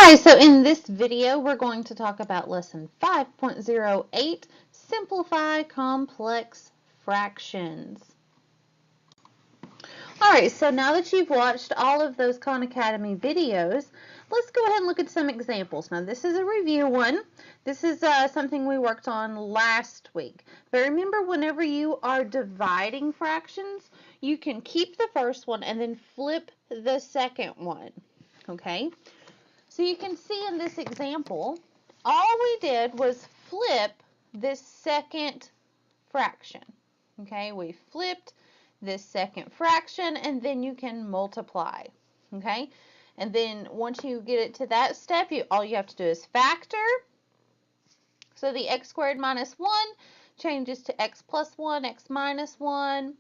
Hi, so in this video, we're going to talk about lesson 5.08, Simplify Complex Fractions. All right, so now that you've watched all of those Khan Academy videos, let's go ahead and look at some examples. Now, this is a review one. This is something we worked on last week. But remember, whenever you are dividing fractions, you can keep the first one and then flip the second one, okay? So you can see in this example, all we did was flip this second fraction. Okay, we flipped this second fraction and then you can multiply. Okay, and then once you get it to that step, all you have to do is factor. So the x squared minus 1 changes to x plus 1, x minus 1,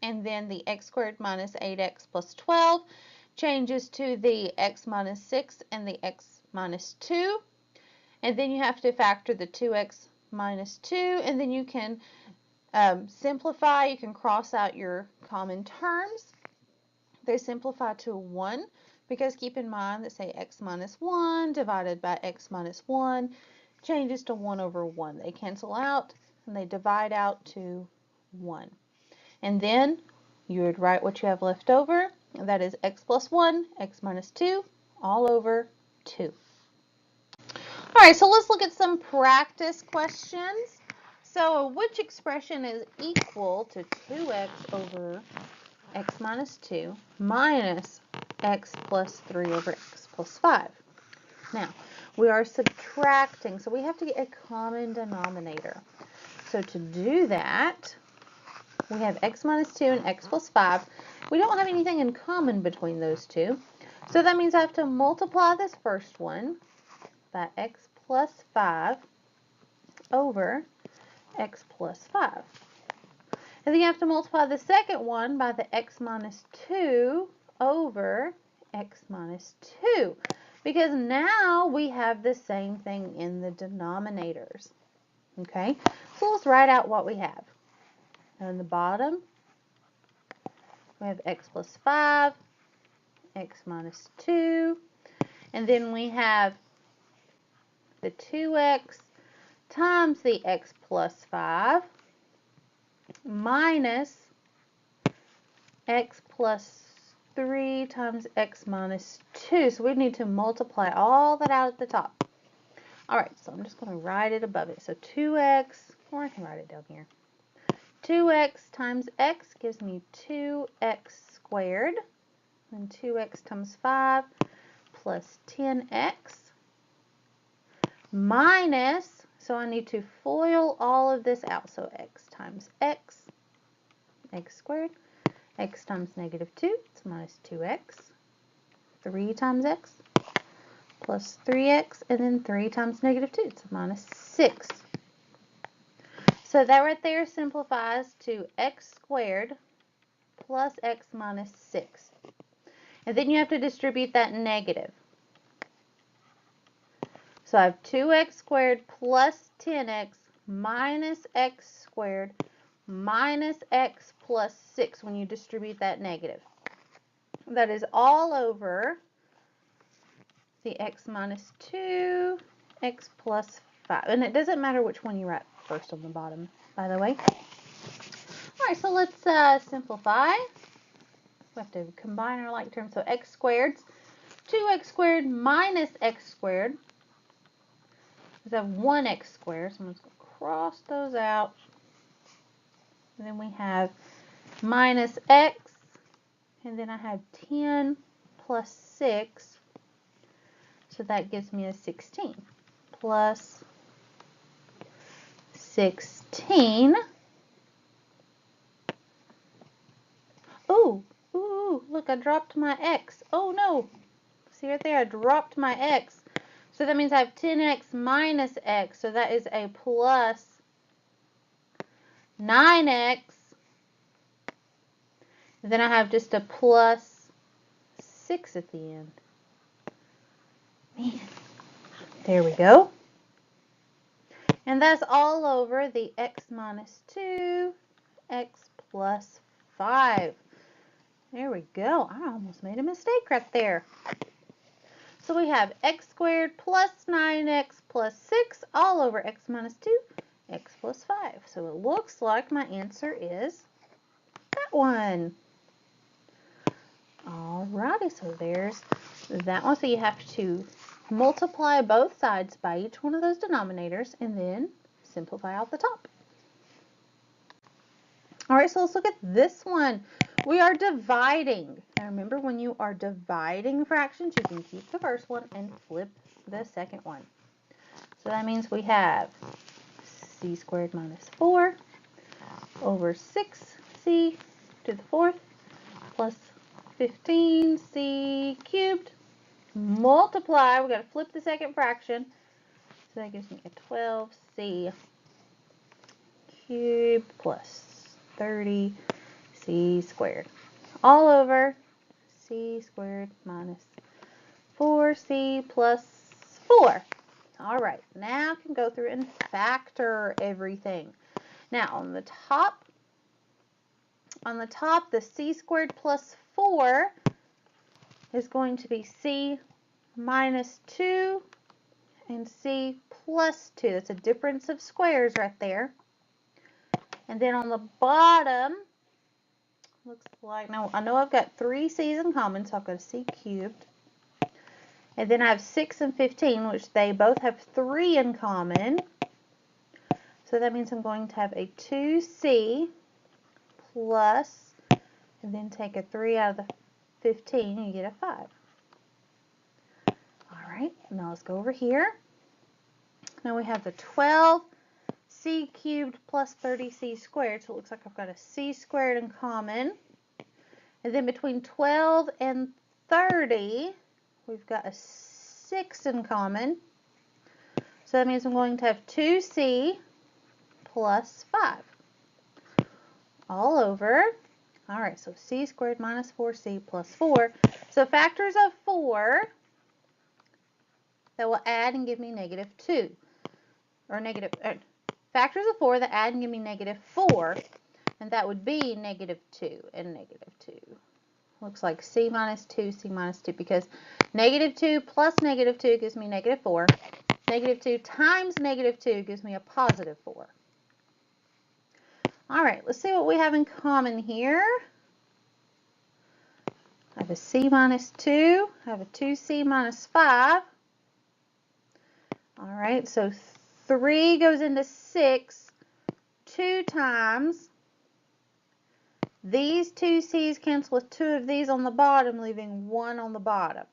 and then the x squared minus 8x plus 12 changes to the x minus 6 and the x minus 2. And then you have to factor the 2x minus 2, and then you can simplify. You can cross out your common terms. They simplify to 1 because keep in mind that, say, x minus 1 divided by x minus 1 changes to 1 over 1. They cancel out and they divide out to 1. And then you would write what you have left over. And that is x plus 1, x minus 2, all over 2. All right, so let's look at some practice questions. So which expression is equal to 2x over x minus 2 minus x plus 3 over x plus 5? Now, we are subtracting, so we have to get a common denominator. So to do that, we have x minus 2 and x plus 5. We don't have anything in common between those two. So that means I have to multiply this first one by x plus 5 over x plus 5. And then you have to multiply the second one by the x minus 2 over x minus 2. Because now we have the same thing in the denominators. Okay, so let's write out what we have. On the bottom, we have x plus 5, x minus 2, and then we have the 2x times the x plus 5 minus x plus 3 times x minus 2. So we need to multiply all that out at the top. All right, so I'm just going to write it above it. So 2x, or I can write it down here. 2x times x gives me 2x squared. And 2x times 5 plus 10x minus, so I need to FOIL all of this out. So x times x squared. X times negative 2, it's minus 2x. 3 times x plus 3x, and then 3 times negative 2, it's minus 6. So that right there simplifies to x squared plus x minus 6. And then you have to distribute that negative. So I have 2x squared plus 10x minus x squared minus x plus 6 when you distribute that negative. That is all over the x minus 2, x plus 5. And it doesn't matter which one you write first on the bottom, by the way. All right, so let's simplify. We have to combine our like terms. So x squared, 2x squared minus x squared. We have 1x squared, so I'm just going to cross those out. And then we have minus x, and then I have 10 plus 6, so that gives me a 16, plus 16. Ooh, look, I dropped my x. Oh no, see right there, I dropped my x. So that means I have 10x minus x, so that is a plus 9x. Then I have just a plus 6 at the end. Man, there we go. And that's all over the x minus 2, x plus 5. There we go. I almost made a mistake right there. So we have x squared plus 9x plus 6 all over x minus 2, x plus 5. So it looks like my answer is that one. Alrighty, so there's that one. So you have to multiply both sides by each one of those denominators and then simplify out the top. Alright, so let's look at this one. We are dividing. Now remember, when you are dividing fractions, you can keep the first one and flip the second one. So that means we have c squared minus 4 over 6c to the 4th plus 15c cubed. Multiply, we've got to flip the second fraction. So that gives me a 12c cubed plus 30c squared. All over c squared minus 4c plus 4. All right, now I can go through and factor everything. Now on the top, the c squared plus 4 is going to be c minus 2 and c plus 2. That's a difference of squares right there. And then on the bottom, looks like, now I know I've got 3 c's in common, so I've got a c cubed. And then I have 6 and 15, which they both have 3 in common. So that means I'm going to have a 2c plus, and then take a 3 out of the 15, and you get a 5. All right, now let's go over here. Now we have the 12c cubed plus 30c squared, so it looks like I've got a c squared in common. And then between 12 and 30, we've got a 6 in common. So that means I'm going to have 2c plus 5 all over. All right, so c squared minus 4c plus 4. So factors of 4 that will add and give me negative 2. Or factors of 4 that add and give me negative 4. And that would be negative 2 and negative 2. Looks like c minus 2, c minus 2, because negative 2 plus negative 2 gives me negative 4. Negative 2 times negative 2 gives me a positive 4. All right, let's see what we have in common here. I have a c minus 2. I have a 2c minus 5. All right, so 3 goes into 6 2 times. These 2 c's cancel with 2 of these on the bottom, leaving 1 on the bottom.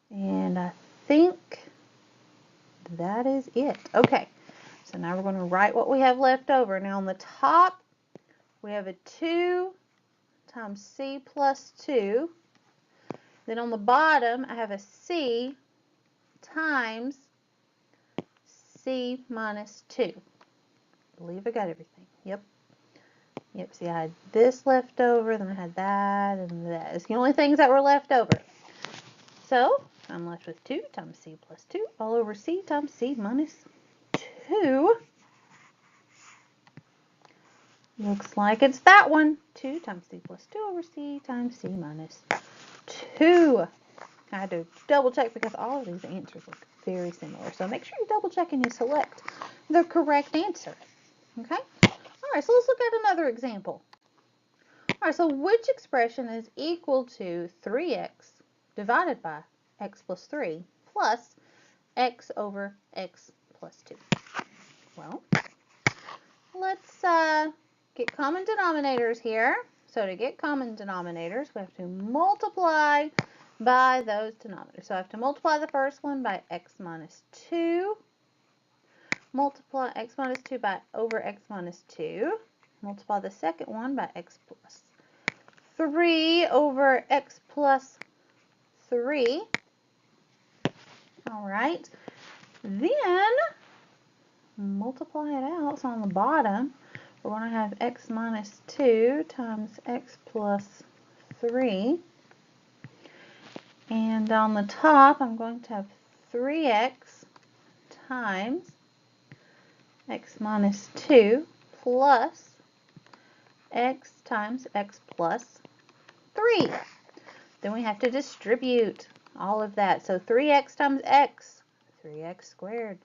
And I think that is it. Okay, so now we're going to write what we have left over. Now on the top, we have a 2 times c plus 2. Then on the bottom, I have a c times c minus 2. I believe I got everything. Yep. Yep, see, I had this left over, then I had that, and that. It's the only things that were left over. So, I'm left with 2 times c plus 2 all over c times c minus 2. Looks like it's that one. 2 times c plus 2 over c times c minus 2. I had to double check because all of these answers look very similar. So make sure you double check and you select the correct answer. Okay? Alright, so let's look at another example. Alright, so which expression is equal to 3x divided by x plus 3 plus x over x plus 2? Well, let's get common denominators here. So to get common denominators, we have to multiply by those denominators. So I have to multiply the first one by x minus 2. Multiply x minus 2 by over x minus 2. Multiply the second one by x plus 3 over x plus 3. All right. Then multiply it out. So on the bottom, we're going to have x minus 2 times x plus 3. And on the top, I'm going to have 3x times x minus 2 plus x times x plus 3. Then we have to distribute. all of that. So 3x times x, 3x squared.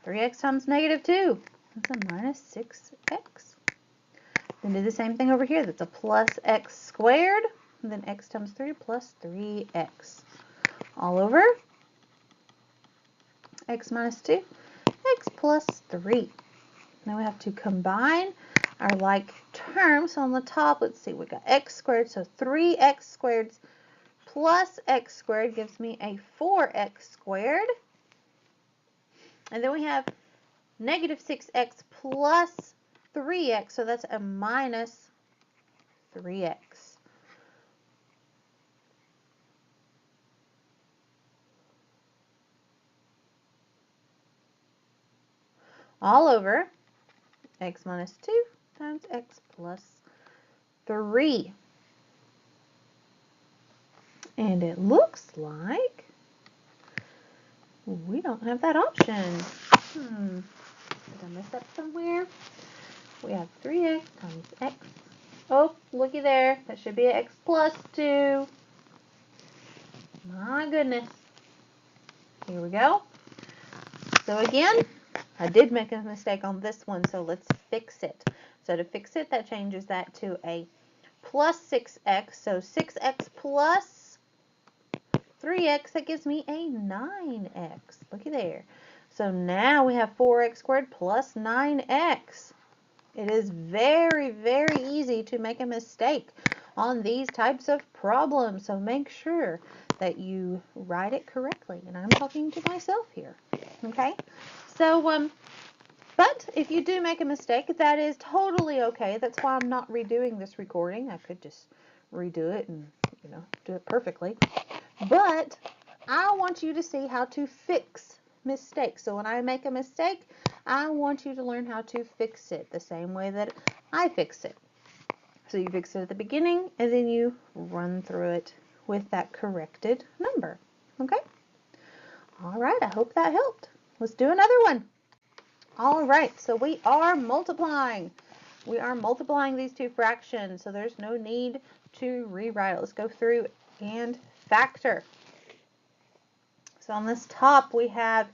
3x times negative 2, that's a minus 6x. Then do the same thing over here. That's a plus x squared. And then x times 3 plus 3x. All over x minus 2, x plus 3. Now we have to combine our like terms. So on the top, let's see, we got x squared. So 3x squared plus x squared gives me a 4x squared. And then we have negative 6x plus 3x. So that's a minus 3x. All over x minus 2 times x plus 3. And it looks like we don't have that option. Did I mess up somewhere? We have 3x times x. Oh, looky there. That should be x plus 2. My goodness. Here we go. So again, I did make a mistake on this one, so let's fix it. So to fix it, that changes that to a plus 6x. So 6x plus 3x, that gives me a 9x. Looky there. So now we have 4x squared plus 9x. It is very, very easy to make a mistake on these types of problems. So make sure that you write it correctly. And I'm talking to myself here. Okay? So, but if you do make a mistake, that is totally okay. That's why I'm not redoing this recording. I could just redo it and, do it perfectly. But I want you to see how to fix mistakes. So when I make a mistake, I want you to learn how to fix it the same way that I fix it. So you fix it at the beginning, and then you run through it with that corrected number. Okay? All right, I hope that helped. Let's do another one. All right, so we are multiplying. We are multiplying these two fractions, so there's no need to rewrite it. Let's go through and factor. So on this top, we have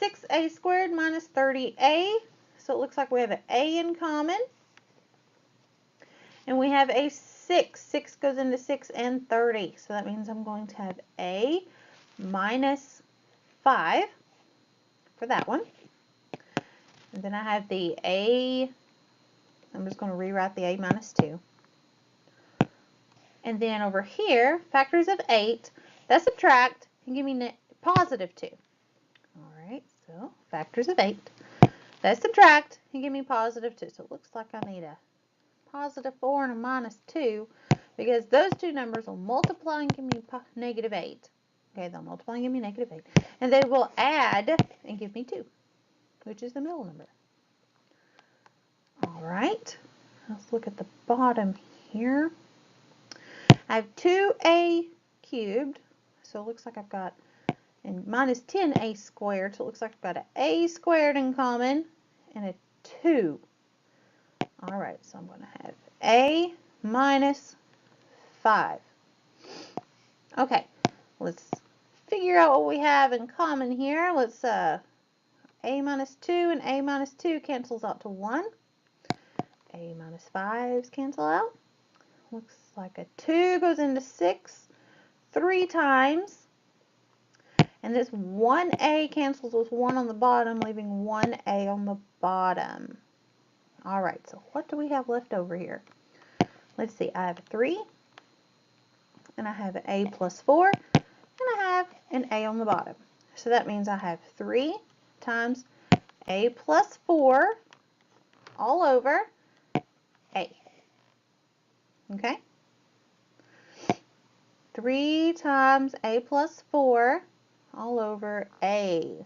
6a squared minus 30a. So it looks like we have an a in common. And we have a 6. 6 goes into 6 and 30. So that means I'm going to have a minus 5 for that one. And then I have the a, I'm just going to rewrite the a minus 2. And then over here, factors of 8, that subtract and give me positive 2. All right, so factors of 8, that subtract and give me positive 2. So it looks like I need a positive 4 and a minus 2 because those two numbers will multiply and give me negative 8. Okay, they'll multiply and give me negative 8. And they will add and give me 2, which is the middle number. All right, let's look at the bottom here. I have 2a cubed, so it looks like I've got, and minus 10a squared, so it looks like I've got an a squared in common and a 2. All right, so I'm going to have a minus 5. Okay, let's figure out what we have in common here. Let's, a minus 2 and a minus 2 cancels out to 1. A minus 5s cancel out. Looks like a 2 goes into 6 3 times. And this 1a cancels with 1 on the bottom, leaving 1a on the bottom. All right, so what do we have left over here? Let's see, I have 3, and I have an a plus 4, and I have an a on the bottom. So that means I have 3 times a plus 4 all over a. Okay? 3 times a plus 4 all over a.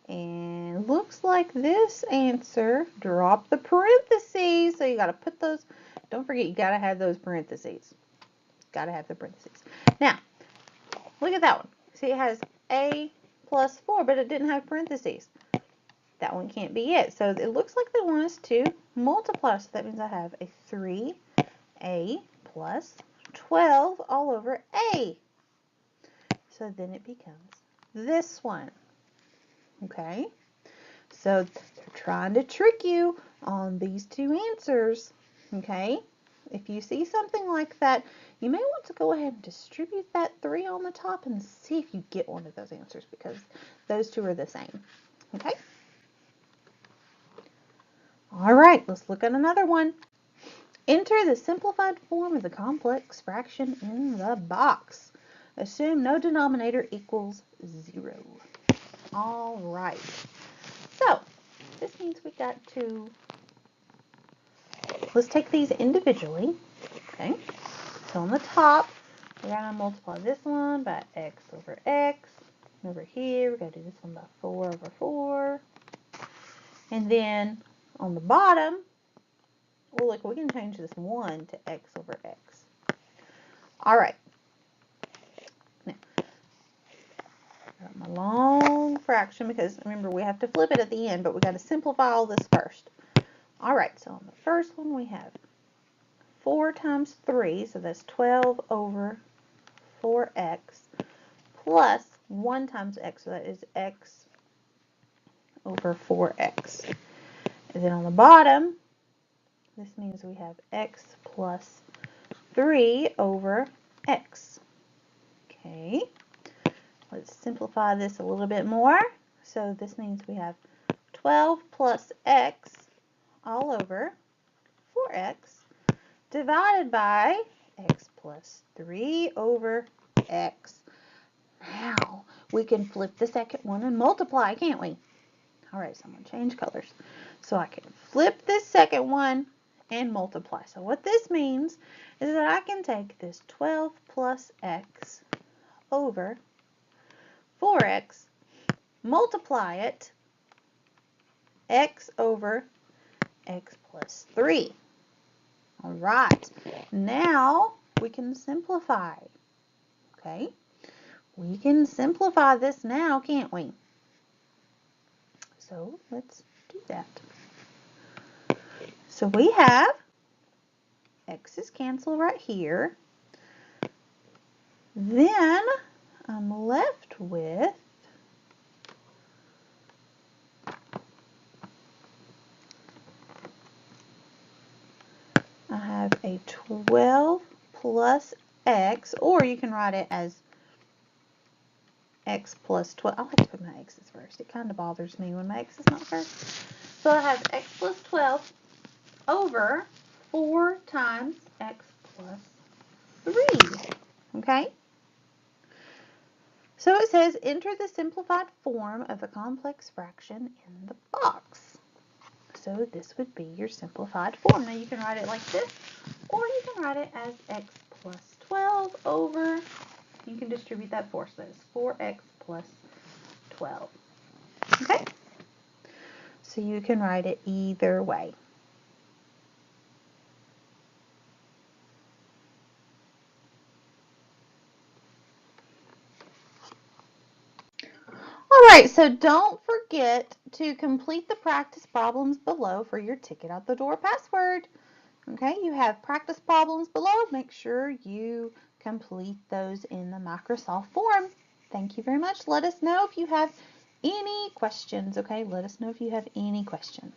And looks like this answer dropped the parentheses. So you got to put those, don't forget, you got to have those parentheses. Got to have the parentheses. Now, look at that one. See, it has a plus 4, but it didn't have parentheses. That one can't be it. So it looks like they want us to multiply. So that means I have a 3a plus 12 all over a. So then it becomes this one. Okay? So they're trying to trick you on these two answers. Okay? If you see something like that, you may want to go ahead and distribute that 3 on the top and see if you get one of those answers, because those two are the same. Okay? All right, let's look at another one. Enter the simplified form of the complex fraction in the box. Assume no denominator equals 0. All right. So this means we got to, let's take these individually. Okay. So on the top, we're going to multiply this one by x over x. Over here, we're going to do this one by 4 over 4. And then on the bottom, well, look, we can change this 1 to x over x. All right. Now, got my long fraction, because remember, we have to flip it at the end, but we got to simplify all this first. All right, so on the first one, we have 4 times 3, so that's 12 over 4x, plus 1 times x, so that is x over 4x. And then on the bottom, this means we have x plus 3 over x. Okay, let's simplify this a little bit more. So this means we have 12 plus x all over 4x divided by x plus 3 over x. Now we can flip the second one and multiply, can't we? All right, so I'm going to change colors. So I can flip this second one and multiply. So what this means is that I can take this 12 plus x over 4x, multiply it, x over x plus 3. All right, now we can simplify. Okay, we can simplify this now, can't we? So let's do that. So we have x's cancel right here. Then I'm left with I have a 12 plus x, or you can write it as x plus 12. I like to put my x's first. It kind of bothers me when my x is not first. So I have x plus 12 over 4 times x plus 3. Okay? So it says, enter the simplified form of a complex fraction in the box. So this would be your simplified form. Now you can write it like this, or you can write it as x plus 12 over, you can distribute that 4, so that's 4x plus 12. Okay? So you can write it either way. Alright, so don't forget to complete the practice problems below for your ticket out the door password. Okay, you have practice problems below. Make sure you complete those in the Microsoft form. Thank you very much. Let us know if you have any questions, okay? Let us know if you have any questions.